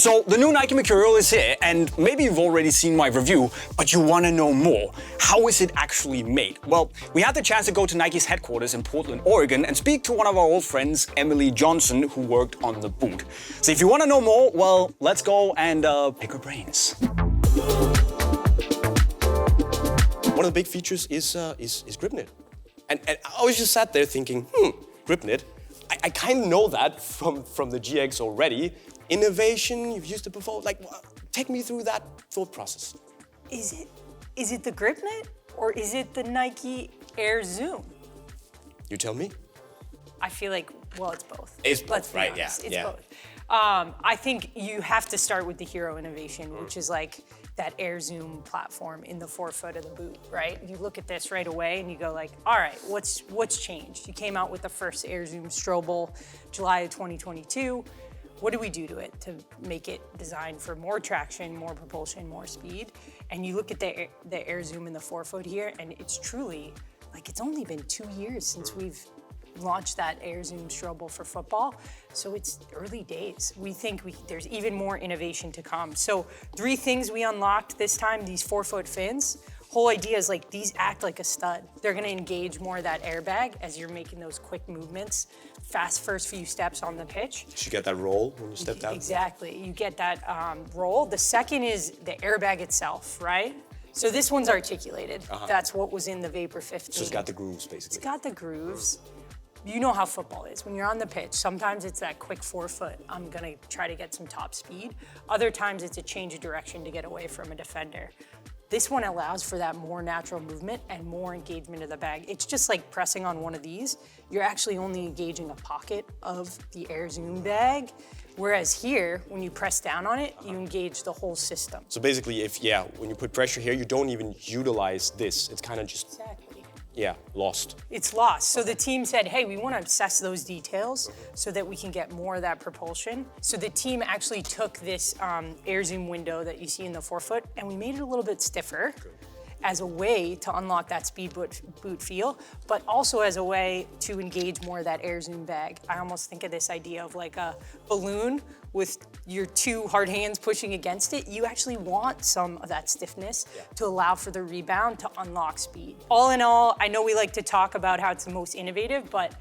So the new Nike Mercurial is here, and maybe you've already seen my review, but you want to know more. How is it actually made? Well, we had the chance to go to Nike's headquarters in Portland, Oregon, and speak to one of our old friends, Emily Johnson, who worked on the boot. So if you want to know more, well, let's go and pick her brains. One of the big features is Gripknit. And I was just sat there thinking, Gripknit, I kind of know that from the GX already. Innovation, you've used it before. Like, take me through that thought process. Is it the Gripknit or is it the Nike Air Zoom? You tell me. I feel like, well, it's both. It's both, Let's be right? honest. Yeah. It's yeah. both. I think you have to start with the hero innovation, which is like that Air Zoom platform in the forefoot of the boot, right? You look at this right away and you go like, all right, what's changed? You came out with the first Air Zoom Strobel, July of 2022. What do we do to it to make it designed for more traction, more propulsion, more speed? And you look at the Air Zoom in the forefoot here, and it's truly, like, it's only been 2 years since we've launched that Air Zoom Strobel for football. So it's early days. We think there's even more innovation to come. So 3 things we unlocked this time, these forefoot fins. Whole idea is like these act like a stud. They're gonna engage more of that airbag as you're making those quick movements, fast first few steps on the pitch. So you get that roll when you step down? Exactly, you get that roll. The second is the airbag itself, right? So this one's articulated. That's what was in the Vapor 15. So it's got the grooves, basically. It's got the grooves. You know how football is. When you're on the pitch, sometimes it's that quick forefoot, I'm gonna try to get some top speed. Other times it's a change of direction to get away from a defender. This one allows for that more natural movement and more engagement of the bag. It's just like pressing on one of these. You're actually only engaging a pocket of the Air Zoom bag. Whereas here, when you press down on it, you engage the whole system. So basically, when you put pressure here, you don't even utilize this. It's kind of just, Exactly. Lost. It's lost. So the team said, hey, we want to obsess those details so that we can get more of that propulsion. So the team actually took this Air Zoom window that you see in the forefoot, and we made it a little bit stiffer as a way to unlock that speed boot feel, but also as a way to engage more of that Air Zoom bag. I almost think of this idea of like a balloon with your 2 hard hands pushing against it. You actually want some of that stiffness to allow for the rebound to unlock speed. All in all, I know we like to talk about how it's the most innovative, but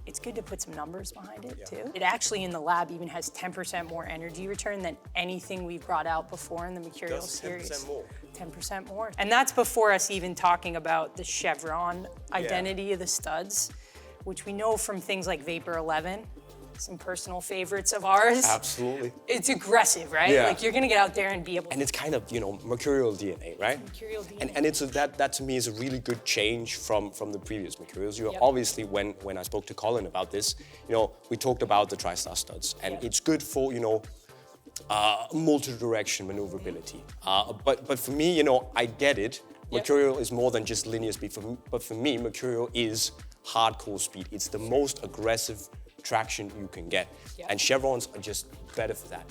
it's good to put some numbers behind it too. It actually in the lab even has 10% more energy return than anything we've brought out before in the Mercurial series. 10% more. 10% more. And that's before us even talking about the chevron identity of the studs, which we know from things like Vapor 11, some personal favorites of ours. Absolutely. It's aggressive, right? Yeah. Like you're gonna get out there and be able to. And it's kind of, Mercurial DNA, right? Mercurial DNA. And it's that to me is a really good change from the previous Mercurials. Obviously, when I spoke to Colin about this, we talked about the TriStar studs, and it's good for, multi-direction maneuverability. But for me, I get it. Mercurial is more than just linear speed. But for me, Mercurial is hardcore speed. It's the most aggressive traction you can get. And chevrons are just better for that.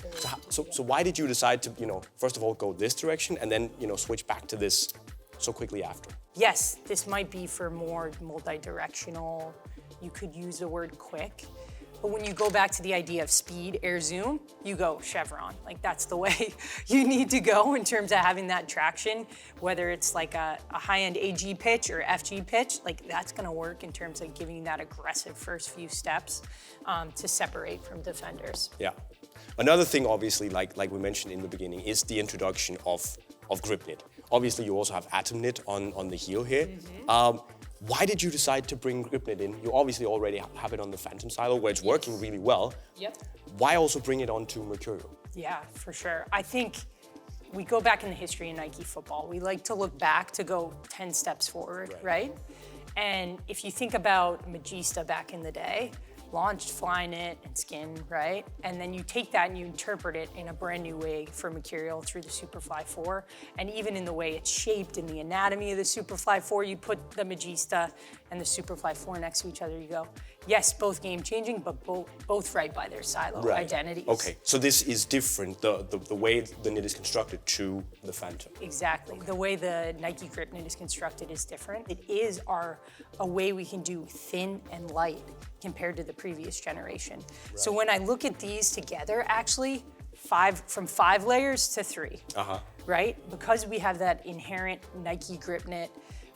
So why did you decide to, first of all, go this direction and then, switch back to this so quickly after? Yes, this might be for more multi-directional. You could use the word quick. But when you go back to the idea of speed, Air Zoom, you go chevron. Like that's the way you need to go in terms of having that traction, whether it's like a high-end AG pitch or FG pitch, like that's gonna work in terms of giving that aggressive first few steps to separate from defenders. Yeah. Another thing, obviously, like we mentioned in the beginning, is the introduction of Gripknit. Obviously, you also have Atomknit on the heel here. Why did you decide to bring Gripknit in? You obviously already have it on the Phantom silo where it's working really well. Yep. Why also bring it onto Mercurial? Yeah, for sure. I think we go back in the history of Nike football. We like to look back to go 10 steps forward, right? And if you think about Magista back in the day, launched Flyknit and Skin, right? And then you take that and you interpret it in a brand new way for Mercurial through the Superfly 4. And even in the way it's shaped in the anatomy of the Superfly 4, you put the Magista and the Superfly 4 next to each other, you go, yes, both game-changing, but both right by their silo identities. Okay, so this is different, the way the knit is constructed to the Phantom. Exactly. The way the Nike Gripknit is constructed is different. It is a way we can do thin and light compared to the previous generation. So when I look at these together, actually, from 5 layers to 3, right? Because we have that inherent Nike Gripknit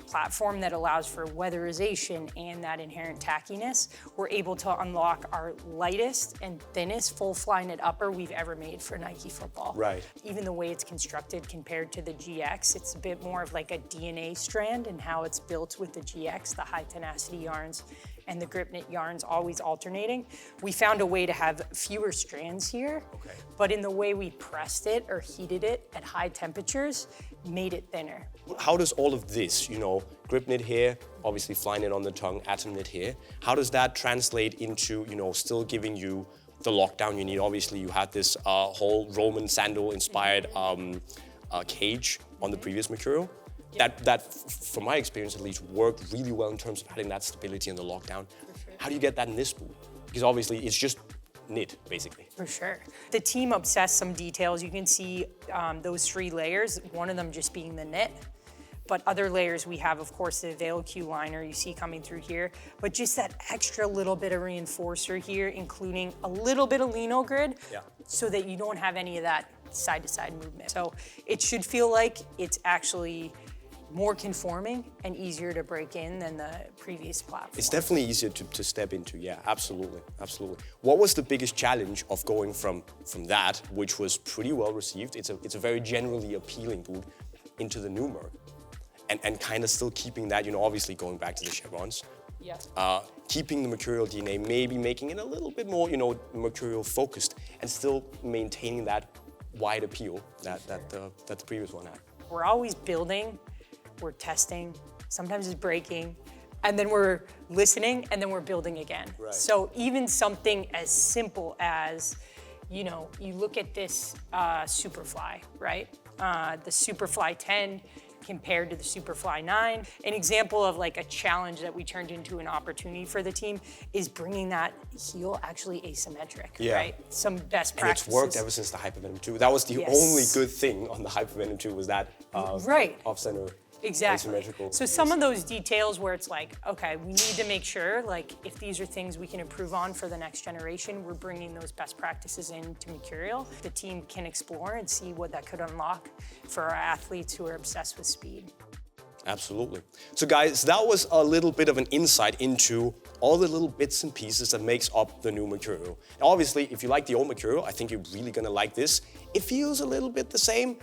platform that allows for weatherization and that inherent tackiness, we're able to unlock our lightest and thinnest full Flyknit upper we've ever made for Nike football. Right. Even the way it's constructed compared to the GX, it's a bit more of like a DNA strand in how it's built with the GX, the high tenacity yarns and the Gripknit yarns always alternating. We found a way to have fewer strands here, but in the way we pressed it or heated it at high temperatures, made it thinner. How does all of this, Gripknit here, obviously Flyknit on the tongue, Atomknit here, how does that translate into, still giving you the lockdown you need? Obviously you had this whole Roman sandal inspired cage on the previous Mercurial. That, from my experience at least, worked really well in terms of having that stability in the lockdown. How do you get that in this boot? Because obviously it's just knit, basically. For sure. The team obsessed some details. You can see those 3 layers, one of them just being the knit. But other layers we have, of course, the VeloQ liner you see coming through here, but just that extra little bit of reinforcer here, including a little bit of lino grid, so that you don't have any of that side-to-side movement. So it should feel like it's actually more conforming and easier to break in than the previous platform. It's definitely easier to step into, yeah, absolutely, absolutely. What was the biggest challenge of going from that, which was pretty well received, it's a very generally appealing boot, into the new Merc, and kind of still keeping that, obviously going back to the chevrons, keeping the Mercurial DNA, maybe making it a little bit more, Mercurial focused, and still maintaining that wide appeal that the previous one had. We're always building. We're testing, sometimes it's breaking, and then we're listening, and then we're building again. Right. So even something as simple as, you look at this Superfly, right? The Superfly 10 compared to the Superfly 9. An example of like a challenge that we turned into an opportunity for the team is bringing that heel actually asymmetric, right? Some best practices. And it's worked ever since the Hypervenom 2. That was the only good thing on the Hypervenom 2 was that off-center. Exactly. So some of those details where it's like, okay, we need to make sure, like, if these are things we can improve on for the next generation, we're bringing those best practices into Mercurial. The team can explore and see what that could unlock for our athletes who are obsessed with speed. Absolutely. So guys, that was a little bit of an insight into all the little bits and pieces that makes up the new Mercurial. And obviously, if you like the old Mercurial, I think you're really gonna like this. It feels a little bit the same,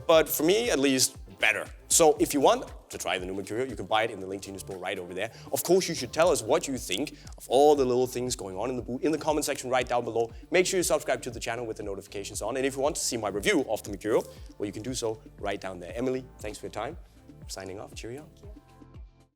but for me, at least, better. So if you want to try the new Mercurial, you can buy it in the link to Unisport right over there. Of course, you should tell us what you think of all the little things going on in the boot in the comment section right down below. Make sure you subscribe to the channel with the notifications on. And if you want to see my review of the Mercurial, well, you can do so right down there. Emily, thanks for your time. I'm signing off. Cheerio.